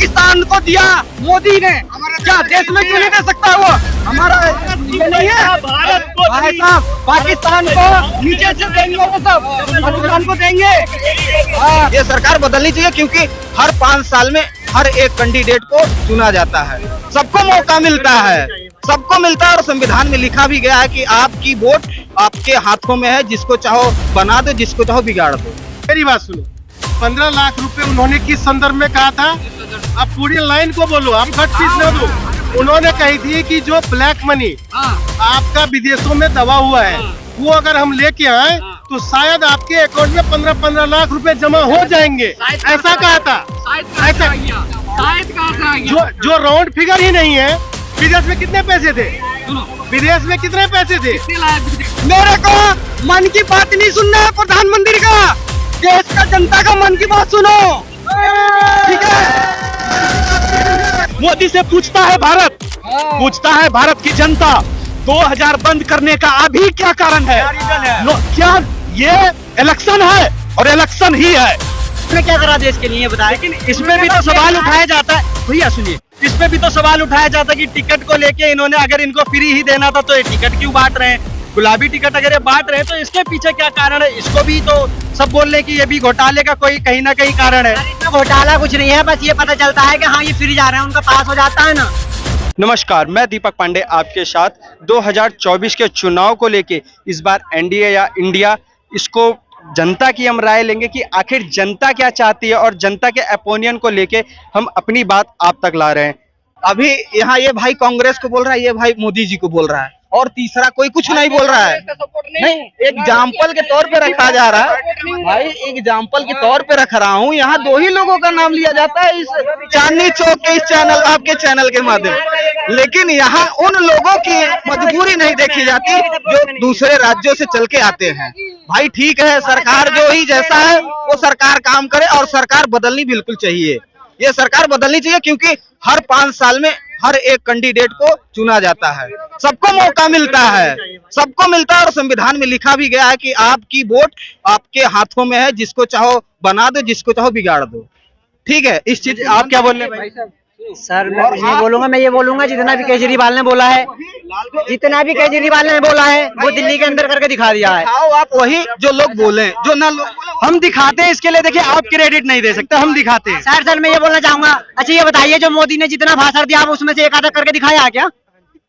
पाकिस्तान को दिया मोदी ने, क्या देश में क्यों नहीं दे सकता वो? हमारा ये नहीं है भाई साहब, पाकिस्तान को नीचे से देंगे वो सब, पाकिस्तान को देंगे। ये सरकार बदलनी चाहिए क्योंकि हर 5 साल में हर एक कैंडिडेट को चुना जाता है, सबको मौका मिलता है, सबको मिलता है और संविधान में लिखा भी गया है कि आपकी वोट आपके हाथों में है, जिसको चाहो बना दो, जिसको चाहो बिगाड़ दो। मेरी बात सुनो, 15 लाख रुपए उन्होंने किस संदर्भ में कहा था? आप पूरी लाइन को बोलो, आप कट पीस न दो। उन्होंने कही थी कि जो ब्लैक मनी आपका विदेशों में दबा हुआ है, वो अगर हम लेके आए तो शायद आपके अकाउंट में 15-15 लाख रुपए जमा हो जाएंगे, ऐसा कहा था। ऐसा जो राउंड फिगर ही नहीं है। विदेश में कितने पैसे थे? विदेश में कितने पैसे थे? मेरे को मन की बात नहीं सुनना है प्रधानमंत्री का, देश का जनता का मन की बात सुनो, ठीक है? मोदी से पूछता है भारत, पूछता है भारत की जनता, 2000 बंद करने का अभी क्या कारण है? क्या ये इलेक्शन है? और इलेक्शन ही है। इसमें क्या करा देश के लिए बताया? लेकिन इसमें भी तो सवाल उठाया जाता है, भैया सुनिए, इसमें भी तो सवाल उठाया जाता है कि टिकट को लेके इन्होंने अगर इनको फ्री ही देना था तो ये टिकट क्यों बांट रहे हैं? गुलाबी टिकट अगर ये बांट रहे हैं तो इसके पीछे क्या कारण है? इसको भी तो सब बोल रहे हैं कि ये भी घोटाले का कोई कहीं ना कहीं कारण है। इसमें घोटाला कुछ नहीं है, बस ये पता चलता है कि हाँ ये फ्री जा रहे हैं, उनका पास हो जाता है ना। नमस्कार, मैं दीपक पांडे आपके साथ 2024 के चुनाव को लेके इस बार एनडीए या इंडिया, इसको जनता की हम राय लेंगे कि आखिर जनता क्या चाहती है और जनता के ओपिनियन को लेके हम अपनी बात आप तक ला रहे हैं। अभी यहाँ ये भाई कांग्रेस को बोल रहा है, ये भाई मोदी जी को बोल रहा है, और तीसरा कोई कुछ नहीं बोल रहा है। नहीं, एग्जाम्पल के तौर पे रखा जा रहा है भाई, एग्जाम्पल के तौर पे रख रहा हूँ। यहाँ 2 ही लोगों का नाम लिया जाता है इस चांदनी चौक के इस चैनल, आपके चैनल के माध्यम, लेकिन यहाँ उन लोगों की मजबूरी नहीं देखी जाती जो दूसरे राज्यों से चल के आते हैं। भाई ठीक है, सरकार जो ही जैसा है वो सरकार काम करे, और सरकार बदलनी बिल्कुल चाहिए। ये सरकार बदलनी चाहिए क्योंकि हर 5 साल में हर एक कैंडिडेट को चुना जाता है, सबको मौका मिलता है, सबको मिलता है और संविधान में लिखा भी गया है कि आपकी वोट आपके हाथों में है, जिसको चाहो बना दो, जिसको चाहो बिगाड़ दो। ठीक है, इस चीज आप क्या बोल रहे हैं भाई? सर मैं कुछ नहीं बोलूंगा, मैं ये बोलूंगा जितना भी केजरीवाल ने बोला है, वो दिल्ली के अंदर करके दिखा दिया है। आप वही जो लोग बोले, जो ना लोग हम दिखाते हैं, इसके लिए देखिए आप क्रेडिट नहीं दे सकते, हम दिखाते हैं। सर मैं ये बोलना चाहूंगा, अच्छा ये बताइए जो मोदी ने जितना भाषण दिया उसमें से एक आधा करके दिखाया क्या?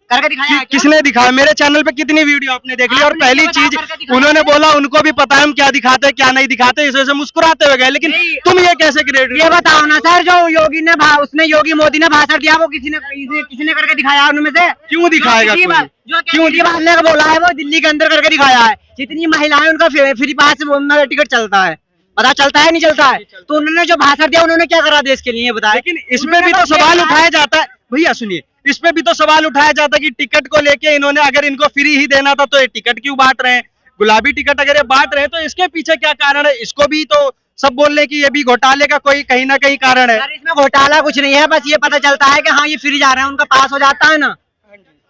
करके दिखाया क्या? किसने दिखाया? मेरे चैनल पे कितनी वीडियो आपने देख ली? और पहली चीज उन्होंने बोला उनको भी पता है हम क्या दिखाते हैं क्या नहीं दिखाते, इस वजह से मुस्कुराते हुए गए। लेकिन तुम ये कैसे क्रेडिट? ये बताओ ना सर, जो योगी मोदी ने भाषण दिया वो किसी ने करके दिखाया उनमें से? क्यों दिखाएगा? क्यों ने बोला है वो दिल्ली के अंदर करके दिखाया है। जितनी महिलाएं उनका फ्री पास टिकट चलता है, पता चलता है नहीं चलता है? तो उन्होंने जो भाषण दिया उन्होंने क्या करा देश के लिए बताया? लेकिन इसमें भी तो सवाल उठाया जाता है, भैया सुनिए, इसमें भी तो सवाल उठाया जाता है कि टिकट को लेके इन्होंने अगर इनको फ्री ही देना था तो ये टिकट क्यों बांट रहे हैं? गुलाबी टिकट अगर ये बांट रहे हैं तो इसके पीछे क्या कारण है? इसको भी तो सब बोल रहे हैं कि ये भी घोटाले का कोई कहीं ना कहीं कारण है। इसमें घोटाला कुछ नहीं है, बस ये पता चलता है कि हाँ ये फ्री जा रहे हैं, उनका पास हो जाता है ना,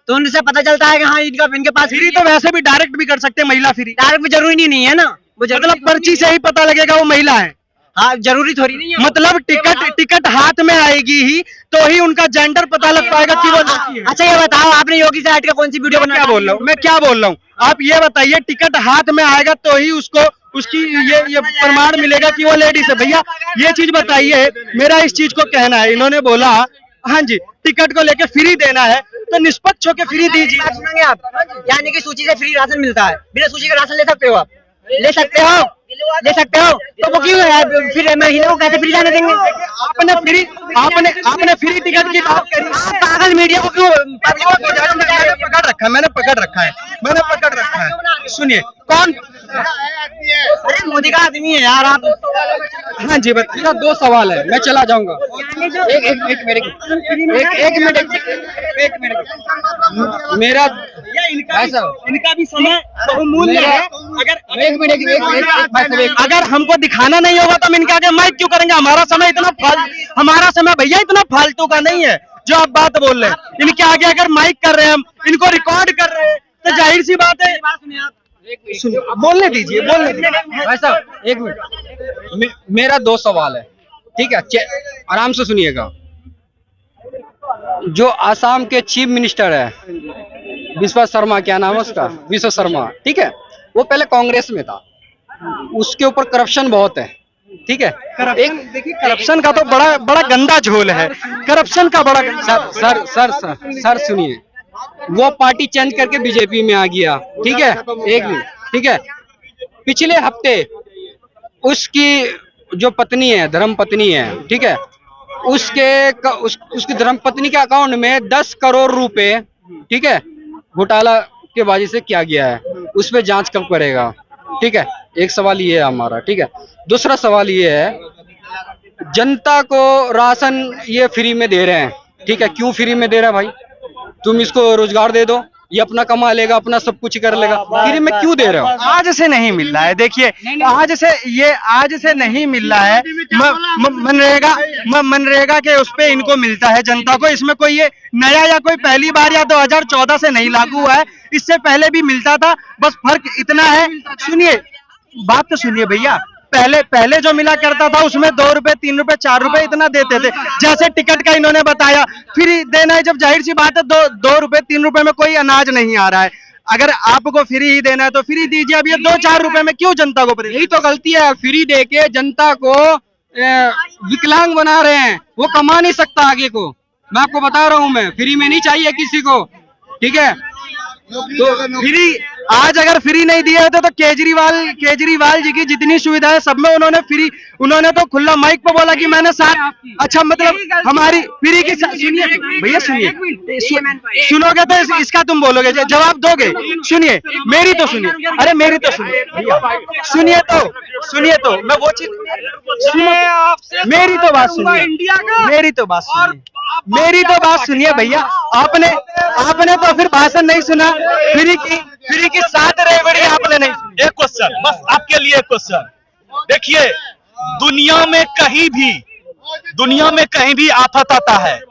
तो उनसे पता चलता है कि हाँ इनके पास फ्री। तो वैसे भी डायरेक्ट भी कर सकते हैं महिला फ्री, डायरेक्ट भी जरूरी नहीं है ना, वो मतलब पर्ची से ही पता लगेगा वो महिला है। हाँ जरूरी थोड़ी नहीं है, मतलब टिकट हाथ में आएगी ही तो ही उनका जेंडर पता लग पाएगा कि वो लड़की है। अच्छा ये बताओ, आपने योगी से हट के कौन सी वीडियो बना? क्या बोल रहा हूँ मैं, क्या बोल रहा हूँ? आप ये बताइए, टिकट हाथ में आएगा तो ही उसको उसकी ये प्रमाण मिलेगा कि वो लेडीज है। भैया ये चीज बताइए, मेरा इस चीज को कहना है, इन्होंने बोला हाँ जी टिकट को लेके फ्री देना है तो निष्पक्ष होकर फ्री दीजिए। सुनेंगे आप, यानी कि सूची से फ्री राशन मिलता है, बिना सूची का राशन ले सकते हो? आप ले सकते हो, तो वो क्यों है फिर महिला को कैसे फ्री जाने देंगे? आपने फ्री टिकट की बात करी, पागल मीडिया को क्यों मैंने पकड़ रखा है। सुनिए कौन? अरे मोदी का आदमी है यार आप। हाँ जी मेरा 2 सवाल है, मैं चला जाऊंगा। एक मिनट मेरा इनका भी समय बहुमूल्य है। अगर हमको दिखाना नहीं होगा तो हम इनके आगे माइक क्यों करेंगे? हमारा समय भैया इतना फालतू का नहीं है जो आप बात बोल रहे हैं। इनके आगे अगर माइक कर रहे हैं, हम इनको रिकॉर्ड कर रहे हैं, तो जाहिर सी बात है। बोलने दीजिए भाई साहब, 1 मिनट। मेरा 2 सवाल है, ठीक है, आराम से सुनिएगा। जो आसाम के चीफ मिनिस्टर है विश्व शर्मा, क्या नाम है उसका, विश्व शर्मा, ठीक है, वो पहले कांग्रेस में था, उसके ऊपर करप्शन बहुत है, ठीक है। करप्शन, देखिए करप्शन का तो बड़ा बड़ा गंदा झोल है, करप्शन का बड़ा सर सुनिए, वो पार्टी चेंज करके बीजेपी में आ गया, ठीक है, एक मिनट, ठीक है। पिछले हफ्ते उसकी जो पत्नी है, धर्म पत्नी है, ठीक है, उसकी धर्म पत्नी के अकाउंट में 10 करोड़ रुपए, ठीक है, घोटाला के बाजी से किया गया है, उस पर जांच कब करेगा, ठीक है। एक सवाल ये है हमारा, ठीक है। दूसरा सवाल ये है, जनता को राशन ये फ्री में दे रहे हैं, ठीक है, क्यों फ्री में दे रहे हैं भाई? तुम इसको रोजगार दे दो, ये अपना कमा लेगा, अपना सब कुछ कर लेगा, फ्री में क्यों दे रहे हो? आज से नहीं मिल रहा है, देखिए आज से नहीं मिल रहा है। मनरेगा के उस पे इनको मिलता है जनता को, इसमें कोई ये नया या कोई पहली बार या 2014 से नहीं लागू हुआ है, इससे पहले भी मिलता था, बस फर्क इतना है। सुनिए, बात तो सुनिए भैया, पहले जो मिला करता था उसमें 2 रुपए 3 रुपए 4 रुपए इतना देते थे, जैसे टिकट का इन्होंने बताया, फ्री देना है, जब जाहिर सी बात है 2 रुपए 3 रुपए में कोई अनाज नहीं आ रहा है, अगर आपको फ्री ही देना है तो फ्री दीजिए। अब ये 2-4 रुपए में क्यों जनता को, यही तो गलती है, फ्री दे के जनता को विकलांग बना रहे हैं, वो कमा नहीं सकता आगे को, मैं आपको बता रहा हूँ, मैं फ्री में नहीं चाहिए किसी को, ठीक है। तो फ्री आज अगर फ्री नहीं दिए होते तो केजरीवाल जी की जितनी सुविधाएं सब में उन्होंने तो खुला माइक पे बोला कि मैंने अच्छा मतलब हमारी फ्री की, सुनिए भैया सुनिए, सुनोगे तो इसका तुम बोलोगे, जवाब दोगे, सुनिए मेरी तो सुनिए, अरे मेरी तो सुनिए भैया, सुनिए तो मैं वो चीज सुनो, मेरी तो बात सुनिए भैया, आपने तो फिर भाषण नहीं सुना, फ्री की 7 रेवड़ी आपने नहीं सुनी। एक क्वेश्चन बस आपके लिए, एक क्वेश्चन देखिए, दुनिया में कहीं भी आफत आता है,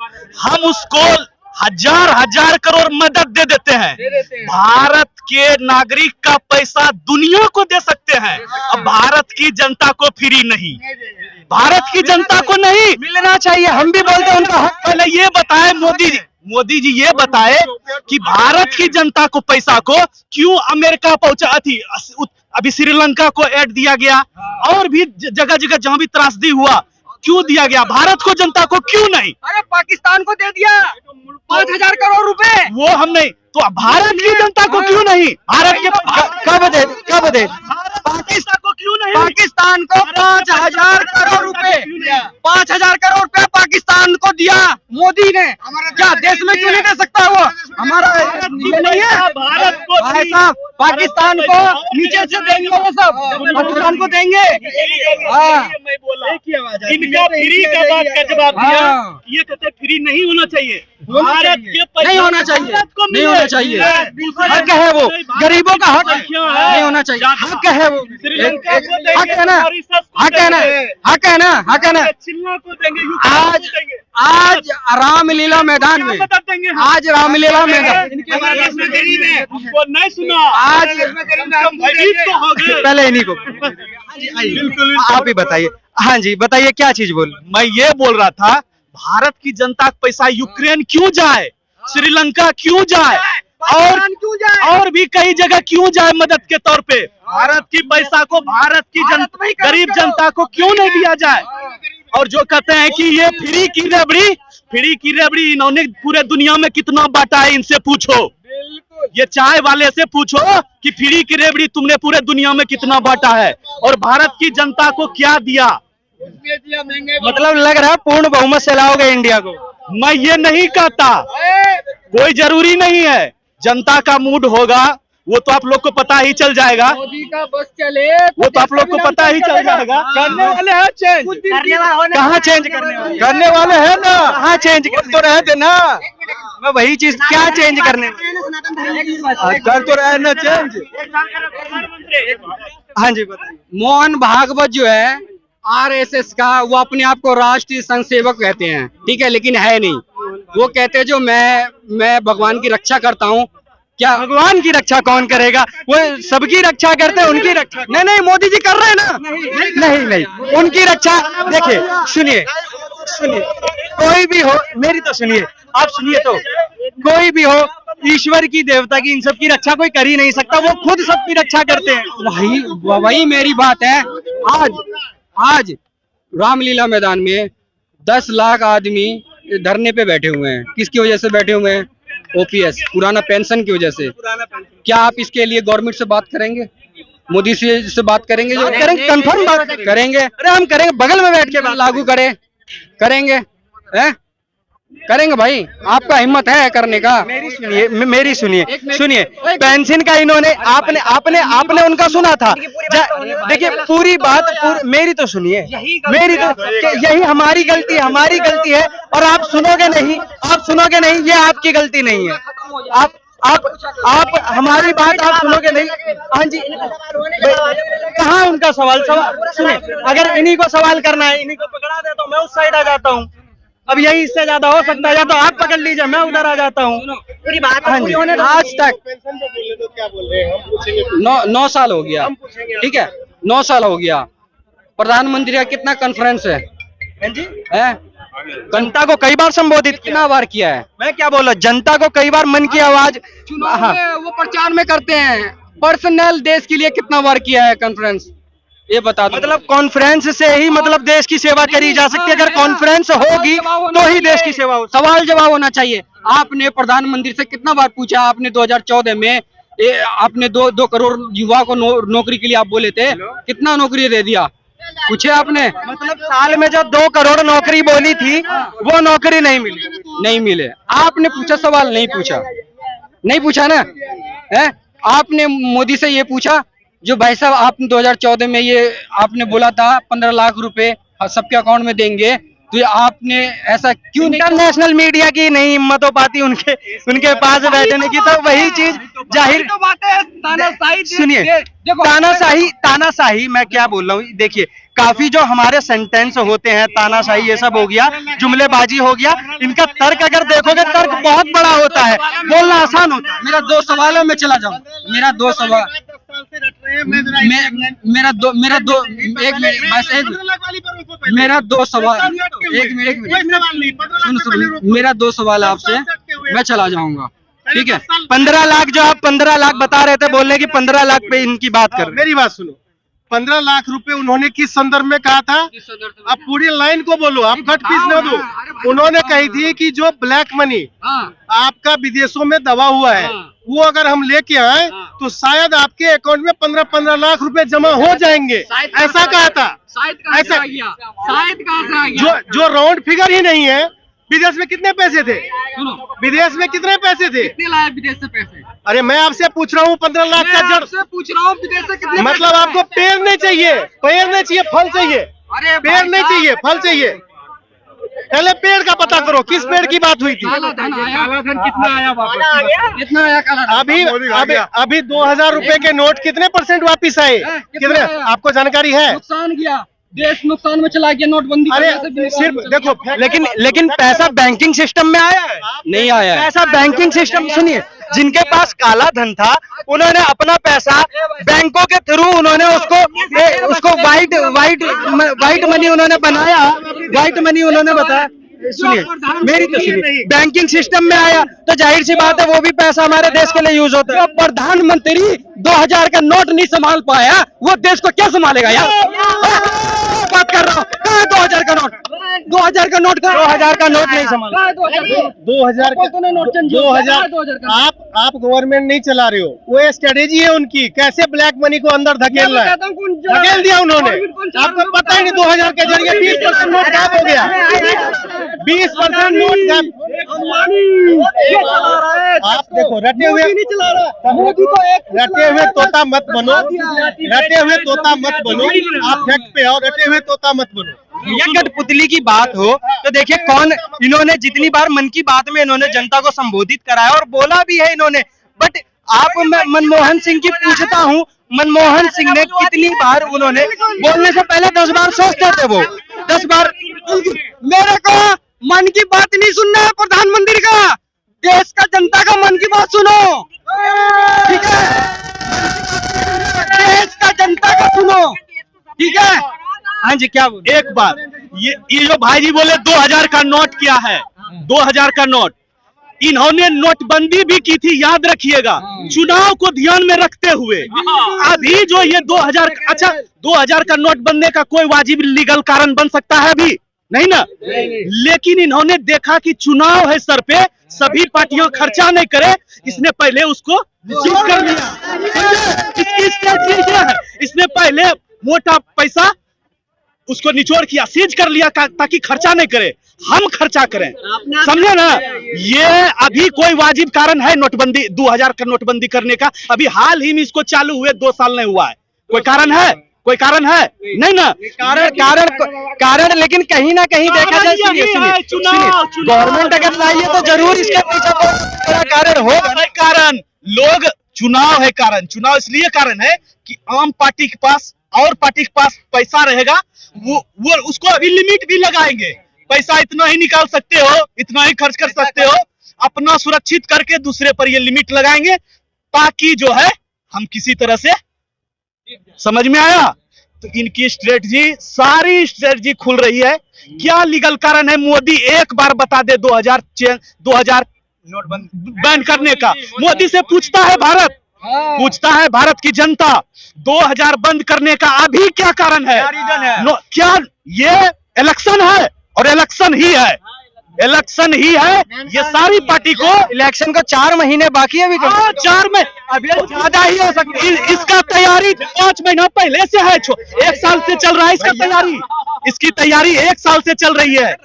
हम उसको हजार करोड़ मदद दे देते हैं, भारत के नागरिक का पैसा दुनिया को दे सकते हैं, अब भारत की जनता को फ्री नहीं, भारत की जनता को नहीं मिलना चाहिए, हम भी बोलते हैं उनका हक। पहले ये बताए मोदी जी ये बताए कि भारत की जनता को पैसा को क्यों अमेरिका पहुंचा थी, अभी श्रीलंका को ऐड दिया गया, और भी जगह जगह जहां भी त्रासदी हुआ क्यों दिया गया, भारत को जनता को क्यों नहीं? अरे पाकिस्तान को दे दिया 5,000 करोड़ रुपए, वो हम नहीं, तो भारत की जनता को क्यों नहीं? भारत के कब दे पाकिस्तान को क्यों नहीं? पाकिस्तान को 5,000 करोड़ रुपए, 5,000 करोड़ रुपए पाकिस्तान को दिया मोदी ने, क्या देश में क्यों नहीं दे सकता? वो हमारा ये नहीं है, भारत को भाई साहब, पाकिस्तान को नीचे से देंगे, वो सब पाकिस्तान को देंगे। इनका फ्री का बात का जवाब दिया, ये कहते फ्री नहीं होना चाहिए, भारत के नहीं होना चाहिए, नहीं होना चाहिए, हक है वो, गरीबों का हक नहीं होना चाहिए, हक है वो, हक है ना, हक है ना, हक है ना, हक है ना। आज रामलीला मैदान में, आज रामलीला मैदान, नहीं सुना, आज पहले इन्हीं को आप ही बताइए, हाँ जी बताइए क्या चीज बोल। मैं ये बोल रहा था, भारत की जनता का पैसा यूक्रेन क्यों जाए, श्रीलंका क्यों जाए, और भी कई जगह क्यों जाए मदद के तौर पे, भारत की पैसा को भारत की गरीब जनता को क्यों नहीं दिया जाए? और जो कहते हैं कि ये फ्री की रेबड़ी इन्होंने पूरे दुनिया में कितना बांटा है, इनसे पूछो, ये चाय वाले से पूछो कि फ्री की रेबड़ी तुमने पूरे दुनिया में कितना बांटा है, और भारत की जनता को क्या दिया? मतलब लग रहा है पूर्ण बहुमत से लाओगे इंडिया को। मैं ये नहीं कहता, कोई जरूरी नहीं है, जनता का मूड होगा वो तो आप लोग को पता ही चल जाएगा, मोदी का बस चले वो तो आप लोग को पता ही चल जाएगा। करने वाले हैं चेंज, कहाँ चेंज करने वाले हैं ना, कहाँ चेंज तो रहे थे ना, मैं वही चीज क्या चेंज करने कर तो रहे ना चेंज। हाँ जी बताइए। मोहन भागवत जो है आरएसएस का, वो अपने आप को राष्ट्रीय संघ सेवक कहते हैं, ठीक है, लेकिन है नहीं, वो कहते हैं जो मैं भगवान की रक्षा करता हूँ। क्या भगवान की रक्षा कौन करेगा? वो सबकी रक्षा करते हैं, उनकी रक्षा नहीं मोदी जी कर रहे हैं ना, नहीं उनकी रक्षा। देखिए सुनिए कोई भी हो, मेरी तो सुनिए, आप सुनिए तो, कोई भी हो, ईश्वर की देवता की इन सब की रक्षा कोई कर ही नहीं सकता, वो खुद सबकी रक्षा करते हैं। वही मेरी बात है। आज रामलीला मैदान में 10 लाख आदमी धरने पे बैठे हुए हैं। किसकी वजह से बैठे हुए हैं? ओपीएस, पुराना पेंशन की वजह से। क्या आप इसके लिए गवर्नमेंट से बात करेंगे? मोदी से बात करेंगे? जो करेंगे, कंफर्म बात करेंगे। अरे हम करेंगे, बगल में बैठ के बात लागू करेंगे हैं? करेंगे भाई, आपका हिम्मत है करने का? मेरी सुनिए, पेंशन का इन्होंने आपने उनका सुना था। देखिए पूरी बात मेरी तो सुनिए, यही हमारी गलती है और आप सुनोगे नहीं, ये आपकी गलती नहीं है। आप हमारी बात आप सुनोगे नहीं। हाँ जी, कहाँ उनका सवाल सुनिए, अगर इन्हीं को सवाल करना है, इन्हीं को पकड़ा दे तो मैं उस साइड आ जाता हूँ। अब यही इससे ज्यादा हो सकता है, या तो आप पकड़ लीजिए, मैं उधर आ जाता हूँ। पूरी बात हाँ जी, आज तक पेंशन पे बोले तो क्या बोल रहे हैं, हम पूछेंगे। 9 साल हो गया, ठीक है, 9 साल हो गया। प्रधानमंत्री का कितना कॉन्फ्रेंस है? जनता को कई बार संबोधित कितना बार किया है? मैं क्या बोला, जनता को कई बार मन की आवाज चुनाव में वो प्रचार में करते हैं। पर्सनल देश के लिए कितना बार किया है कॉन्फ्रेंस? ये बता दो। मतलब कॉन्फ्रेंस से ही मतलब देश की सेवा करी जा सकती है। अगर कॉन्फ्रेंस होगी तो ही देश की सेवा हो। सवाल जवाब होना चाहिए। आपने प्रधानमंत्री से कितना बार पूछा? आपने 2014 में आपने 2 करोड़ युवा को नौकरी के लिए आप बोले थे, कितना नौकरी दे दिया? पूछे आपने? मतलब साल में जो 2 करोड़ नौकरी बोली थी, वो नौकरी नहीं मिले। आपने पूछा सवाल? नहीं पूछा ना है? आपने मोदी से ये पूछा जो भाई साहब आपने 2014 में ये आपने बोला था 15 लाख रुपए सबके अकाउंट में देंगे, तो ये आपने ऐसा क्यों? इंटरनेशनल मीडिया की नहीं हिम्मत हो पाती उनके पास बैठने की, तो वही चीज जाहिर तो बात है। सुनिए, तानाशाही मैं क्या बोल रहा हूँ, देखिए काफी जो हमारे सेंटेंस होते हैं, तानाशाही ये सब हो गया, जुमलेबाजी हो गया, इनका तर्क अगर देखोगे तर्क बहुत बड़ा होता है, बोलना आसान होता है। मेरा 2 सवाल है, मैं चला जाऊँ। मेरा 2 सवाल, मेरा दो एक मिनट बस, मेरा 2 सवाल, एक मिनट सुनो, मेरा 2 सवाल आपसे, मैं चला जाऊंगा, ठीक है? 15 लाख जो आप 15 लाख बता रहे थे, बोलने की 15 लाख पे इनकी बात कर रहे हैं। मेरी बात सुनो, 15 लाख रुपए उन्होंने किस संदर्भ में कहा था? आप पूरी लाइन को बोलो, आप कट पीस न दो। उन्होंने कही थी कि जो ब्लैक मनी आपका विदेशों में दबा हुआ है, वो अगर हम लेके आए तो शायद आपके अकाउंट में 15-15 लाख रुपए जमा हो जाएंगे, ऐसा कहा था। ऐसा जो राउंड फिगर ही नहीं है। विदेश में कितने पैसे थे? विदेश में कितने पैसे थे? कितने लाए विदेश से पैसे? अरे मैं आपसे पूछ रहा हूँ, 15 लाख का जड़ पूछ रहा हूँ, विदेश से कितने? मतलब आपको पेड़ नहीं चाहिए, फल चाहिए। अरे पेड़ नहीं चाहिए, फल चाहिए। पहले पेड़ का पता करो, किस पेड़ की बात हुई थी? काला धन कितना आया वापस? कितना आया काला धन? अभी 2000 रुपए के नोट कितने % वापिस आए? कितने आपको जानकारी है? नुकसान किया, देश नुकसान में चला गया नोटबंदी। अरे सिर्फ देखो, लेकिन पैसा बैंकिंग सिस्टम में आया है? नहीं आया है। पैसा बैंकिंग सिस्टम, सुनिए, जिनके पास काला धन था उन्होंने अपना पैसा बैंकों के थ्रू उन्होंने उसको व्हाइट मनी उन्होंने बनाया, व्हाइट मनी उन्होंने बताया। सुनिए मेरी तो सुनिए, बैंकिंग सिस्टम में आया तो जाहिर सी बात है वो भी पैसा हमारे देश के लिए यूज होता है। प्रधानमंत्री 2000 का नोट नहीं संभाल पाया, वो देश को क्या संभालेगा यार? बात कर रहा हूँ, कहाँ है 2000 का नोट? 2000 का नोट, 2000 का नोट नहीं संभाला। 2000 आप गवर्नमेंट नहीं चला रहे हो, वो स्ट्रेटेजी है उनकी, कैसे ब्लैक मनी को अंदर धकेलना है, धकेल दिया उन्होंने। आपको पता ही नहीं 2000 के जरिए 20% नोट गायब हो गया, 20% नोट गायब। आप देखो, रटे हुए तोता मत बनो, रटे हुए तोता मत बनो, आप फैक्ट पे आओ, रटे हुए तोता मत बनो। ये कठपुतली की बात हो तो देखिए कौन, इन्होंने जितनी बार मन की बात में इन्होंने जनता को संबोधित कराया और बोला भी है इन्होंने, बट आप मैं मनमोहन सिंह की पूछता हूँ, मनमोहन सिंह ने कितनी बार उन्होंने बोलने से पहले 10 बार सोचते थे, वो 10 बार। मेरे को मन की बात नहीं सुनना है प्रधानमंत्री का, देश का जनता का मन की बात सुनो, ठीक है? देश का जनता का सुनो, ठीक है? हाँ जी, क्या बोल? एक बात, ये जो भाई जी बोले 2000 का नोट क्या है, 2000 का नोट, इन्होंने नोटबंदी भी की थी, याद रखिएगा, चुनाव को ध्यान में रखते हुए। अभी जो ये 2000, अच्छा 2000 का नोट बनने का कोई वाजिब लीगल कारण बन सकता है अभी नहीं ना, लेकिन इन्होंने देखा कि चुनाव है सर पे, सभी पार्टियां खर्चा नहीं करे, इसने पहले उसको सीज कर लिया। इसकी स्ट्रेटजी क्या है, इसने पहले मोटा पैसा उसको निचोड़ किया, सीज कर लिया ताकि खर्चा नहीं करे, हम खर्चा करें, समझे ना। ये अभी कोई वाजिब कारण है नोटबंदी 2000 का नोटबंदी करने का? अभी हाल ही में इसको चालू हुए 2 साल नहीं हुआ है, कोई कारण है? कोई कारण है नहीं ना। कारण लेकिन कहीं ना कहीं देखा जाए, गवर्नमेंट अगर लाई है तो जरूर इसके पीछे बड़ा कारण होगा। कारण लोग, चुनाव है कारण, चुनाव इसलिए कारण है कि आम पार्टी के पास और पार्टी के पास पैसा रहेगा, वो उसको अभी लिमिट भी लगाएंगे, पैसा इतना ही निकाल सकते हो, इतना ही खर्च कर सकते हो, अपना सुरक्षित करके दूसरे पर ये लिमिट लगाएंगे, ताकि जो है हम किसी तरह से, समझ में आया? तो इनकी स्ट्रेटजी, सारी स्ट्रेटजी खुल रही है। क्या लीगल कारण है? मोदी एक बार बता दे 2000 बैन करने का। मोदी से पूछता है भारत, पूछता है भारत की जनता, 2000 बंद करने का अभी क्या कारण है? क्या ये इलेक्शन है? और इलेक्शन ही है, इलेक्शन ही है। ये सारी पार्टी को, इलेक्शन को 4 महीने बाकी है अभी, 4 में अभी ज्यादा ही हो सकती है। इसका तैयारी 5 महीना पहले से है, 1 साल से चल रहा है इसका तैयारी, इसकी तैयारी 1 साल से चल रही है,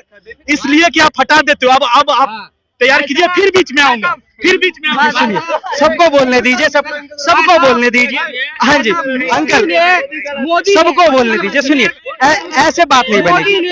इसलिए कि आप हटा देते हो। अब आप तैयार कीजिए, फिर बीच में आऊंगा, फिर बीच में आऊंगा। सुनिए, सबको बोलने दीजिए, सबको बोलने दीजिए। हाँ जी अंकल, सबको बोलने दीजिए। सुनिए, ऐसे बात नहीं बनेगी।